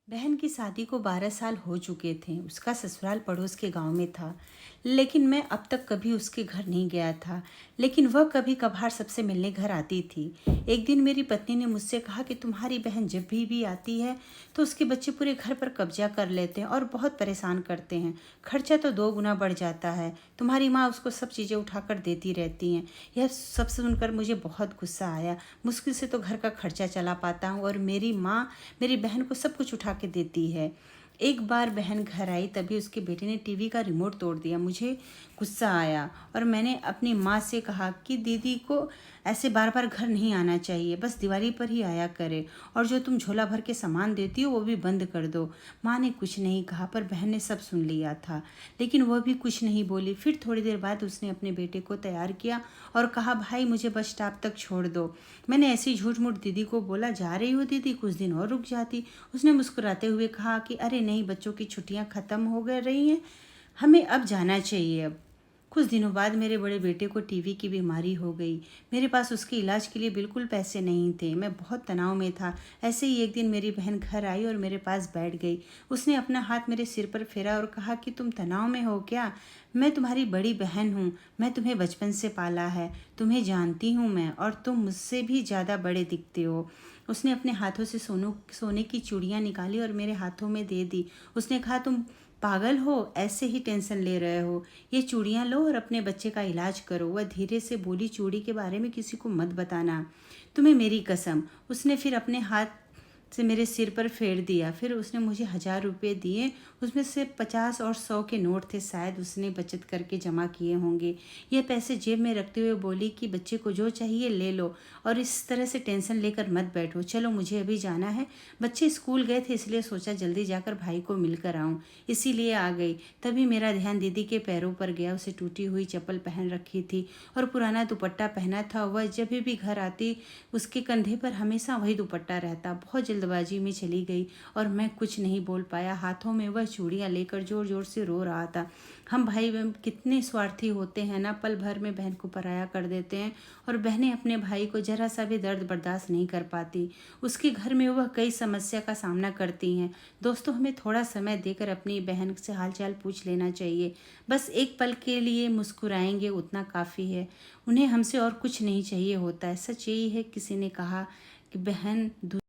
बहन की शादी को 12 साल हो चुके थे। उसका ससुराल पड़ोस के गांव में था, लेकिन मैं अब तक कभी उसके घर नहीं गया था। लेकिन वह कभी कभार सबसे मिलने घर आती थी। एक दिन मेरी पत्नी ने मुझसे कहा कि तुम्हारी बहन जब भी आती है तो उसके बच्चे पूरे घर पर कब्जा कर लेते हैं और बहुत परेशान करते हैं। खर्चा तो 2 गुना बढ़ जाता है। तुम्हारी माँ उसको सब चीज़ें उठाकर देती रहती हैं। यह सब सुनकर मुझे बहुत गुस्सा आया। मुश्किल से तो घर का खर्चा चला पाता हूँ और मेरी माँ मेरी बहन को सब कुछ उठा के देती है। एक बार बहन घर आई, तभी उसके बेटे ने टीवी का रिमोट तोड़ दिया। मुझे गुस्सा आया और मैंने अपनी माँ से कहा कि दीदी को ऐसे बार बार घर नहीं आना चाहिए, बस दिवाली पर ही आया करे। और जो तुम झोला भर के सामान देती हो वो भी बंद कर दो। माँ ने कुछ नहीं कहा, पर बहन ने सब सुन लिया था, लेकिन वह भी कुछ नहीं बोली। फिर थोड़ी देर बाद उसने अपने बेटे को तैयार किया और कहा, भाई मुझे बस स्टॉप तक छोड़ दो। मैंने ऐसी झूठ मूठ दीदी को बोला, जा रही हो दीदी, कुछ दिन और रुक जाती। उसने मुस्कुराते हुए कहा कि अरे नहीं, बच्चों की छुट्टियां खत्म हो गए रही हैं, हमें अब जाना चाहिए। अब कुछ दिनों बाद मेरे बड़े बेटे को टीवी की बीमारी हो गई। मेरे पास उसके इलाज के लिए बिल्कुल पैसे नहीं थे। मैं बहुत तनाव में था। ऐसे ही एक दिन मेरी बहन घर आई और मेरे पास बैठ गई। उसने अपना हाथ मेरे सिर पर फेरा और कहा कि तुम तनाव में हो क्या? मैं तुम्हारी बड़ी बहन हूँ। मैं तुम्हें बचपन से पाला है। तुम्हें जानती हूँ मैं, और तुम मुझसे भी ज़्यादा बड़े दिखते हो। उसने अपने हाथों से सोने की चूड़ियाँ निकाली और मेरे हाथों में दे दी। उसने कहा, तुम पागल हो, ऐसे ही टेंशन ले रहे हो, ये चूड़ियाँ लो और अपने बच्चे का इलाज करो। वह धीरे से बोली, चूड़ी के बारे में किसी को मत बताना, तुम्हें मेरी कसम। उसने फिर अपने हाथ से मेरे सिर पर फेर दिया। फिर उसने मुझे 1000 रुपये दिए। उसमें से 50 और 100 के नोट थे, शायद उसने बचत करके जमा किए होंगे। यह पैसे जेब में रखते हुए बोली कि बच्चे को जो चाहिए ले लो, और इस तरह से टेंशन लेकर मत बैठो। चलो, मुझे अभी जाना है। बच्चे स्कूल गए थे, इसलिए सोचा जल्दी जाकर भाई को मिलकर आऊँ, इसीलिए आ गई। तभी मेरा ध्यान दीदी के पैरों पर गया। उसे टूटी हुई चप्पल पहन रखी थी और पुराना दुपट्टा पहना था। वह जब भी घर आती, उसके कंधे पर हमेशा वही दुपट्टा रहता। बहुत जल्दबाजी में चली गई और मैं कुछ नहीं बोल पाया। हाथों में वह चूड़ियाँ लेकर जोर जोर से रो रहा था। हम भाई बहन कितने स्वार्थी होते हैं ना, पल भर में बहन को पराया कर देते हैं, और बहनें अपने भाई को जरा सा भी दर्द बर्दाश्त नहीं कर पाती। उसके घर में वह कई समस्या का सामना करती हैं। दोस्तों, हमें थोड़ा समय देकर अपनी बहन से हालचाल पूछ लेना चाहिए। बस एक पल के लिए मुस्कुराएंगे, उतना काफ़ी है। उन्हें हमसे और कुछ नहीं चाहिए होता है। सच यही है, किसी ने कहा कि बहन